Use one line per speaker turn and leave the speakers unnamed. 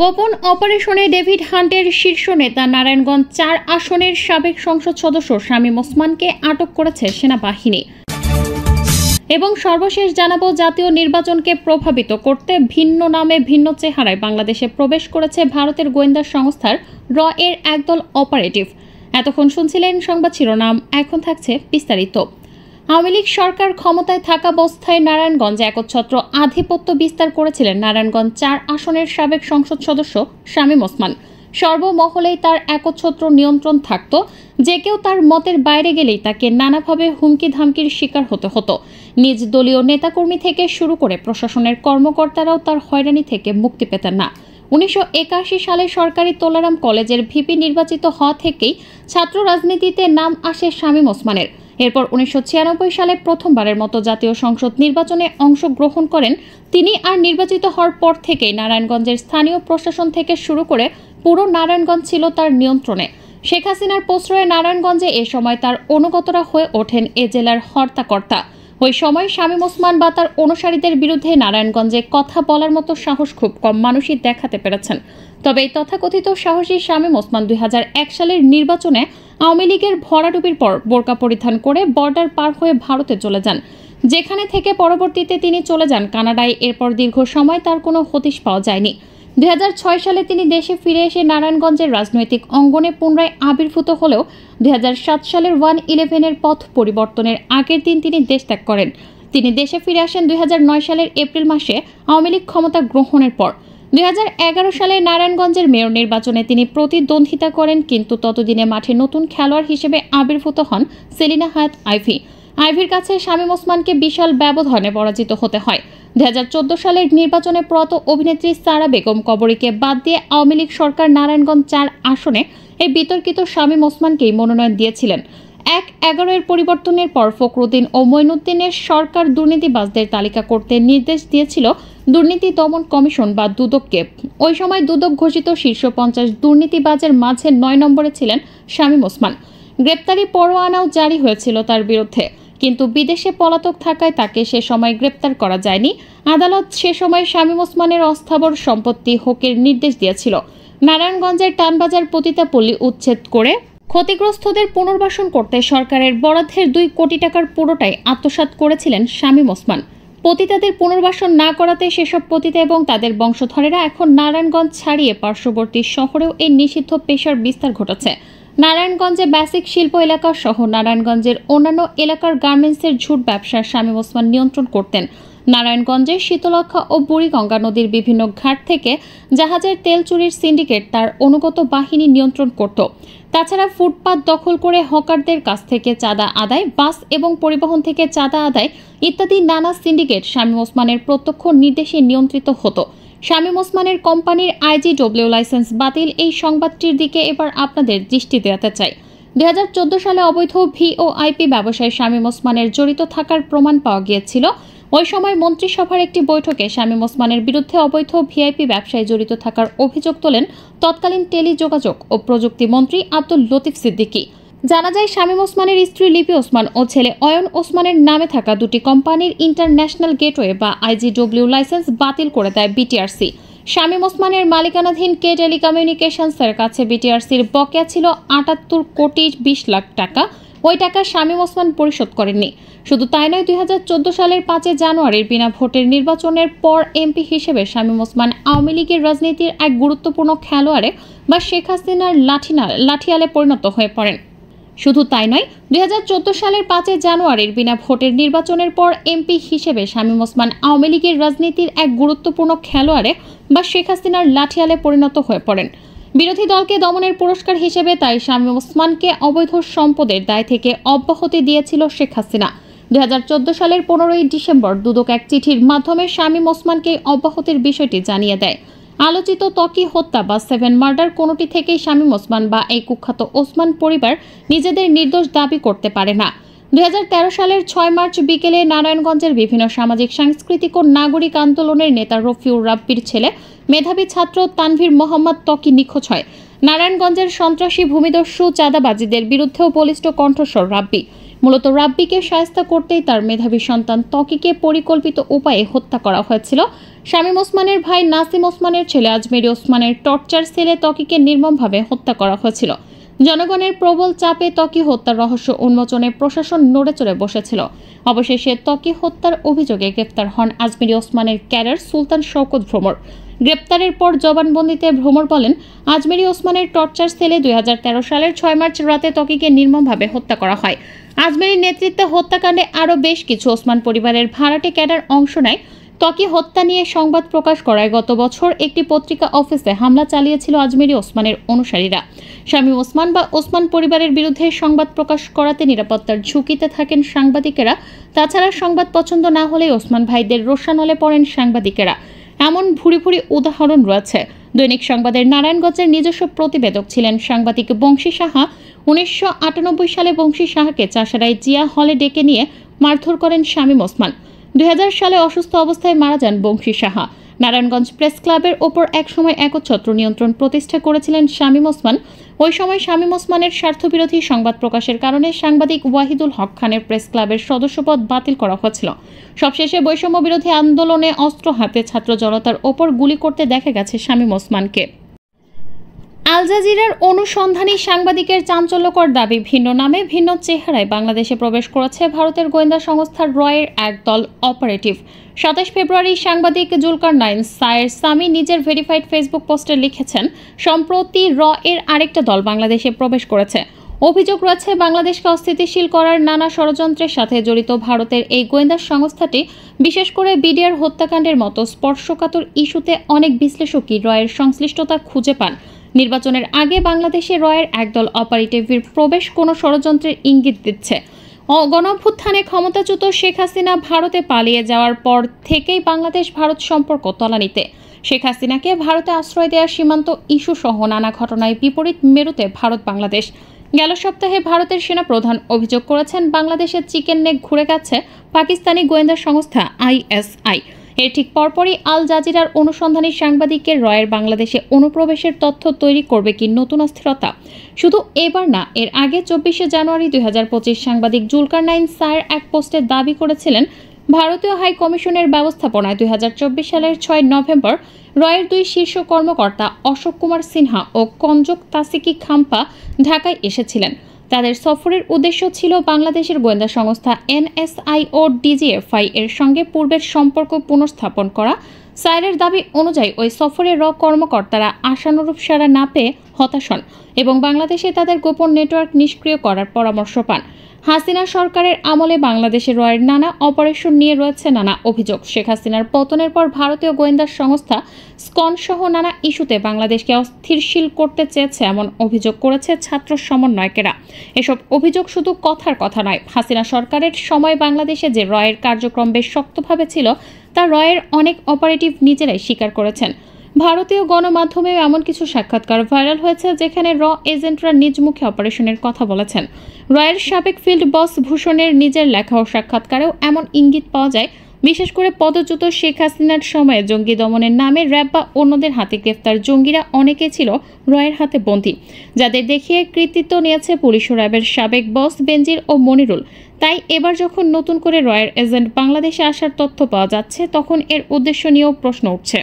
গোপন অপারেশনে ডেভিড হান্টের শীর্ষ নেতা নারায়ণগঞ্জ ৪ আসনের সাবেক সংসদ সদস্য শামীম ওসমানকে আটক করেছে সেনাবাহিনী। এবং সর্বশেষ জানাবো, জাতীয় নির্বাচনকে প্রভাবিত করতে ভিন্ন নামে ভিন্ন চেহারায় বাংলাদেশে প্রবেশ করেছে ভারতের গোয়েন্দা সংস্থার র এর একদল অপারেটিভ। এতক্ষণ শুনছিলেন সংবাদ শিরোনাম, এখন থাকছে বিস্তারিত। আওয়ামী লীগ সরকার ক্ষমতায় থাকা অবস্থায় নারায়ণগঞ্জে একচ্ছত্র আধিপত্য বিস্তার করেছিলেন নারায়ণগঞ্জ ৪ আসনের সাবেক সংসদ সদস্য শামীম ওসমান। সর্বমহলেই তার একচ্ছত্র নিয়ন্ত্রণ থাকত। যে কেউ তার মতের বাইরে গেলেই তাকে নানাভাবে হুমকি ধামকির শিকার হতে হতো। নিজ দলীয় নেতাকর্মী থেকে শুরু করে প্রশাসনের কর্মকর্তারাও তার হয়রানি থেকে মুক্তি পেতেন না। ১৯৮১ সালে সরকারি তোলারাম কলেজের ভিপি নির্বাচিত হওয়া থেকেই ছাত্র রাজনীতিতে নাম আসে শামীম ওসমানের। এরপর ১৯৯৬ সালে প্রথমবারের মতো জাতীয় সংসদ নির্বাচনে অংশগ্রহণ করেন তিনি। আর নির্বাচিত হওয়ার পর থেকেই নারায়ণগঞ্জের স্থানীয় প্রশাসন থেকে শুরু করে পুরো নারায়ণগঞ্জ ছিল তার নিয়ন্ত্রণে। শেখ হাসিনার প্রশ্রয়ে নারায়ণগঞ্জে এ সময় তার অনুগতরা হয়ে ওঠেন এ জেলার হর্তাকর্তা। ওই সময় শামীম ওসমান বা তার অনুসারীদের বিরুদ্ধে নারায়ণগঞ্জে কথা বলার মতো সাহস খুব কম মানুষই দেখাতে পেরেছেন। তবে এই তথাকথিত সাহসী শামীম ওসমান ২০০১ সালের নির্বাচনে আওয়ামী লীগের ভরাডুবির পর বোরকা পরিধান করে বর্ডার পার হয়ে ভারতে চলে যান, যেখানে থেকে পরবর্তীতে তিনি চলে যান কানাডায়। এরপর দীর্ঘ সময় তার কোনো হদিশ পাওয়া যায়নি। ২০০৬ সালে তিনি দেশে ফিরে এসে নারায়ণগঞ্জের রাজনৈতিক অঙ্গনে পুনরায় আবির্ভূত হলেও ২০০৭ সালের 1/11-এর পথ পরিবর্তনের আগের দিন তিনি দেশ ত্যাগ করেন। তিনি দেশে ফিরে আসেন ২০০৯ সালের এপ্রিল মাসে আওয়ামী লীগ ক্ষমতা গ্রহণের পর। ২০১১ সালে নারায়ণগঞ্জের মেয়র নির্বাচনে তিনি প্রতিদ্বন্দ্বিতা করেন, কিন্তু ততদিনে মাঠে নতুন খেলোয়াড় হিসেবে আবির্ভূত হন সেলিনা হায়াত আইভী। আইভীর কাছে শামীম ওসমানকে বিশাল ব্যবধানে পরাজিত হতে হয়। ২০১৪ সালের নির্বাচনে প্রয়াত অভিনেত্রী সারা বেগম কবরীকে বাদ দিয়ে আওয়ামী লীগ সরকার নারায়ণগঞ্জ ৪ আসনে এই বিতর্কিত শামীম ওসমানকেই মনোনয়ন দিয়েছিলেন। ১/১১-এর পরিবর্তনের পর ফখরুদ্দিন ও মঈনুদ্দিনের সরকার দুর্নীতিবাজদের তালিকা করতে নির্দেশ দিয়েছিল দুর্নীতি দমন কমিশন বা দুদককে। ওই সময় দুদক ঘোষিত শীর্ষ ৫০ দুর্নীতিবাজের মাঝে ৯ নম্বরে ছিলেন শামীম ওসমান। গ্রেপ্তারি পরোয়ানাও জারি হয়েছিল তার বিরুদ্ধে, কিন্তু বিদেশে পলাতক থাকায় তাকে সে সময় গ্রেপ্তার করা যায়নি। আদালত সে সময় শামীম ওসমানের অস্থাবর সম্পত্তি হকের নির্দেশ দিয়েছিল। নারায়ণগঞ্জের টানবাজার পতিতাপল্লী উচ্ছেদ করে ক্ষতিগ্রস্তদের পুনর্বাসন করতে সরকারের বরাদ্দের ২ কোটি টাকার পুরোটাই আত্মসাৎ করেছিলেন শামীম ওসমান। পতিতাদের পুনর্বাসন না করাতে সেসব পতিতা এবং তাদের বংশধরেরা এখন নারায়ণগঞ্জ ছাড়িয়ে পার্শ্ববর্তী শহরেও এই নিষিদ্ধ পেশার বিস্তার ঘটেছে। নারায়ণগঞ্জে বেসিক শিল্প এলাকা সহ নারায়ণগঞ্জের অন্যান্য এলাকার গার্মেন্টসের ঝুট ব্যবসা শামীম ওসমান নিয়ন্ত্রণ করতেন। নারায়ণগঞ্জের শীতলক্ষা ও বুড়িগঙ্গা নদীর বিভিন্ন ঘাট থেকে জাহাজের তেল চুরির সিন্ডিকেট তার অনুগত বাহিনী নিয়ন্ত্রণ করত। তাছাড়া ফুটপাত দখল করে হকারদের কাছ থেকে চাঁদা আদায়, বাস এবং পরিবহন থেকে চাঁদা আদায় ইত্যাদি নানা সিন্ডিকেট শামীম ওসমানের প্রত্যক্ষ নির্দেশে নিয়ন্ত্রিত হতো। শামীম ওসমানের কোম্পানির IGW লাইসেন্স বাতিল, এই সংবাদটির দিকে এবার আপনাদের দৃষ্টি দেওয়াতে চাই। ২০১৪ সালে অবৈধ VOIP ব্যবসায় শামীম ওসমানের জড়িত থাকার প্রমাণ পাওয়া গিয়েছিল। ওই সময় মন্ত্রিসভার একটি বৈঠকে শামীম ওসমানের বিরুদ্ধে অবৈধ VIP ব্যবসায় জড়িত থাকার অভিযোগ তোলেন তৎকালীন টেলিযোগাযোগ ও প্রযুক্তি মন্ত্রী আব্দুল লতিফ সিদ্দিকী। জানা যায়, শামীম ওসমানের স্ত্রী লিপি ওসমান ও ছেলে অয়ন ওসমানের নামে থাকা দুটি কোম্পানির ইন্টারন্যাশনাল গেটওয়ে বা IGW লাইসেন্স বাতিল করে দেয় BTRC। শামীম ওসমানের মালিকানাধীন কে টেলিকমিউনিকেশনসের কাছে BTRCর বকেয়া ছিল ৭৮ কোটি ২০ লাখ টাকা। ওই টাকা শামীম ওসমান পরিশোধ করেননি। শুধু তাই নয়, ২০১৪ সালের ৫ জানুয়ারির বিনা ভোটের নির্বাচনের পর MP হিসেবে শামীম ওসমান আওয়ামী লীগের রাজনীতির এক গুরুত্বপূর্ণ খেলোয়াড়ে বা শেখ হাসিনার লাঠিয়ালে পরিণত হয়ে পড়েন। শুধু তাই নয়, ২০১৪ সালের ৫ জানুয়ারির বিনা ভোটের নির্বাচনের পর MP হিসেবে শামীম ওসমান আওয়ামী লীগের রাজনীতির এক গুরুত্বপূর্ণ খেলোয়াড়ে বা শেখ হাসিনার লাঠিয়ালে পরিণত হয়ে পড়েন। বিরোধী দলকে দমনের পুরস্কার হিসেবে তাই শামীম ওসমানকে অবৈধ সম্পদের দায় থেকে অব্যাহতি দিয়েছিল শেখ হাসিনা। ২০১৪ সালের ১৫ই ডিসেম্বর দুদক এক চিঠির মাধ্যমে শামীম ওসমানকে অব্যাহতির বিষয়টি জানিয়ে দেয়। আলোচিত ত্বকী হত্যা বা 7 মার্ডার কোনোটি থেকেই শামীম ওসমান বা এই কুখ্যাত ওসমান পরিবার নিজেদের নির্দোষ দাবি করতে পারে না। ২০১৩ সালের ৬ মার্চ বিকেলে নারায়ণগঞ্জের বিভিন্ন সামাজিক, সাংস্কৃতিক ও নাগরিক আন্দোলনের নেতা রফিউর রাব্বির ছেলে মেধাবী ছাত্র তানভীর মোহাম্মদ ত্বকী নিখোঁজ হয়। নারায়ণগঞ্জের সন্ত্রাসী ভূমিদস্যু চাঁদাবাজিদের বিরুদ্ধেও বলিষ্ঠ কণ্ঠস্বর রাব্বি। মূলত রাব্বিকে শায়েস্তা করতেই তার মেধাবী সন্তান ত্বকীকে পরিকল্পিত উপায়ে হত্যা করা হয়েছিল। শামীম ওসমানের ভাই নাসিম ওসমানের ছেলে আজমেরী ওসমানের টর্চার সেলে ত্বকীকে নির্মমভাবে হত্যা করা হয়েছিল। জনগণের প্রবল চাপে ত্বকী হত্যার রহস্য উন্মোচনে প্রশাসন নড়েচড়ে বসেছিল। অবশেষে ত্বকী হত্যার অভিযোগে গ্রেপ্তার হন আজমেরী ওসমানের ক্যাডার সুলতান শওকত ভ্রমর। গ্রেপ্তারের পর জবানবন্দিতে ভ্রমর বলেন, আজমেরী ওসমানের টর্চার সেলে 2013 সালের 6 মার্চ রাতে ত্বকীকে নির্মমভাবে হত্যা করা হয়। আজমেরীর নেতৃত্বে হত্যাকাণ্ডে আরও বেশ কিছু ওসমান পরিবারের ভাড়াটে ক্যাডার অংশ নেয়। ত্বকী হত্যা নিয়ে সংবাদ প্রকাশ করায় গত বছর একটি পত্রিকা অফিসে হামলা চালিয়েছিল আজমেরী ওসমানের অনুসারীরা। শামীম ওসমান বা ওসমান পরিবারের বিরুদ্ধে সংবাদ প্রকাশ করাতে নিরাপত্তার ঝুঁকিতে থাকেন সাংবাদিকেরা। তাছাড়া সংবাদ পছন্দ না হলে ওসমান ভাইদের রোষানলে পড়েন সাংবাদিকেরা। এমন ভুরি ভুরি উদাহরণ রয়েছে। দৈনিক সংবাদের নারায়ণগঞ্জের নিজস্ব প্রতিবেদক ছিলেন সাংবাদিক বংশী সাহা। 1998 সালে বংশী সাহাকে চাষারায় জিয়া হলে ডেকে নিয়ে মারধর করেন শামীম ওসমান। 2000 সালে অসুস্থ অবস্থায় মারা যান বংশী সাহা। নারায়ণগঞ্জ প্রেস ক্লাবের ওপর একসময় একচ্ছত্র নিয়ন্ত্রণ প্রতিষ্ঠা করেছিলেন শামীম ওসমান। ওই সময় শামীম ওসমানের স্বার্থবিরোধী সংবাদ প্রকাশের কারণে সাংবাদিক ওয়াহিদুল হক খানের প্রেস ক্লাবের সদস্যপদ বাতিল করা হয়েছিল। সবশেষে বৈষম্য বিরোধী আন্দোলনে অস্ত্র হাতে ছাত্র জনতার ওপর গুলি করতে দেখা গেছে শামীম ওসমানকে। আল জাজিরার অনুসন্ধানী সাংবাদিকের চাঞ্চল্যকর দাবি, ভিন্ন নামে ভিন্ন চেহারায় বাংলাদেশে প্রবেশ করেছে ভারতের গোয়েন্দা সংস্থা রয়ের একদল অপারেটিভ। 27 ফেব্রুয়ারি সাংবাদিক জুলকারনাইন সায়ের সামি নিজের ভেরিফাইড ফেসবুক পোস্টে লিখেছেন, সম্প্রতি এর আরেকটা দল বাংলাদেশে প্রবেশ করেছে। অভিযোগ রয়েছে বাংলাদেশকে অস্থিতিশীল করার নানা ষড়যন্ত্রের সাথে জড়িত ভারতের এই গোয়েন্দা সংস্থাটি বিশেষ করে বিডিআর হত্যাকাণ্ডের মতো স্পর্শকাতর ইস্যুতে অনেক বিশ্লেষকই রয়ের সংশ্লিষ্টতা খুঁজে পান। নির্বাচনের আগে বাংলাদেশে রয়ের একদল অপারেটিভের প্রবেশ কোনো ষড়যন্ত্রের ইঙ্গিত দিচ্ছে। গণঅভ্যুত্থানে ক্ষমতাচ্যুত শেখ হাসিনা ভারতে পালিয়ে যাওয়ার পর থেকেই বাংলাদেশ ভারত সম্পর্ক তলানিতে। শেখ হাসিনাকে ভারতে আশ্রয় দেওয়ার সীমান্ত ইস্যু সহ নানা ঘটনায় বিপরীত মেরুতে ভারত বাংলাদেশ। গেল সপ্তাহে ভারতের সেনাপ্রধান অভিযোগ করেছেন, বাংলাদেশের চিকেন নেক ঘুরে গেছে পাকিস্তানি গোয়েন্দা সংস্থা ISI। এর ঠিক পরপরই আল জাজিরার অনুসন্ধানী সাংবাদিকের রয়ের বাংলাদেশে অনুপ্রবেশের তথ্য তৈরি করবে কি নতুন অস্থিরতা? শুধু এবার না, এর আগে 24শে জানুয়ারি 2025 সাংবাদিক জুলকারনাইন সায়ের এক পোস্টে দাবি করেছিলেন, ভারতীয় হাই কমিশনের ব্যবস্থাপনায় 2024 সালের 6 নভেম্বর রয়ের 2 শীর্ষ কর্মকর্তা অশোক কুমার সিনহা ও কঞ্জক তাসিকি খাম্পা ঢাকায় এসেছিলেন। তাদের সফরের উদ্দেশ্য ছিল বাংলাদেশের গোয়েন্দা সংস্থা NSI ও DGFI এর সঙ্গে পূর্বের সম্পর্ক পুনঃস্থাপন করা। সায়েরের দাবি অনুযায়ী ওই সফরে কর্মকর্তারা আশানুরূপ সাড়া না পেয়ে হতাশ হন এবং বাংলাদেশে তাদের গোপন নেটওয়ার্ক নিষ্ক্রিয় করার পরামর্শ পান। হাসিনা সরকারের আমলে বাংলাদেশে রয়ের নানা অপারেশন নিয়ে রয়েছে নানা অভিযোগ। শেখ হাসিনার পতনের পর ভারতীয় গোয়েন্দা সংস্থা স্কন সহ নানা ইস্যুতে বাংলাদেশকে অস্থিতিশীল করতে চেয়েছে এমন অভিযোগ করেছে ছাত্র সমন্বয়কেরা। এসব অভিযোগ শুধু কথার কথা নয়। হাসিনা সরকারের সময় বাংলাদেশে যে রয়ের কার্যক্রম বেশ শক্তভাবে ছিল তা রয়ের অনেক অপারেটিভ নিজেরাই স্বীকার করেছেন। ভারতীয় গণমাধ্যমেও এমন কিছু সাক্ষাৎকার ভাইরাল হয়েছে যেখানে এজেন্টরা নিজ মুখে অপারেশনের কথা বলেছেন। রয়ের সাবেক ফিল্ড বস ভূষণের নিজের লেখা ও সাক্ষাৎকারেও এমন ইঙ্গিত পাওয়া যায়। বিশেষ করে পদচ্যুত শেখ হাসিনার সময়ে জঙ্গি দমনের নামে র্যাব বা অন্যদের হাতে গ্রেফতার জঙ্গিরা অনেকেই ছিল রয়ের হাতে বন্দী, যাদের দেখিয়ে কৃতিত্ব নিয়েছে পুলিশ ও র্যাবের সাবেক বস বেনজির ও মনিরুল। তাই এবার যখন নতুন করে রয়ের এজেন্ট বাংলাদেশে আসার তথ্য পাওয়া যাচ্ছে, তখন এর উদ্দেশ্য নিয়েও প্রশ্ন উঠছে।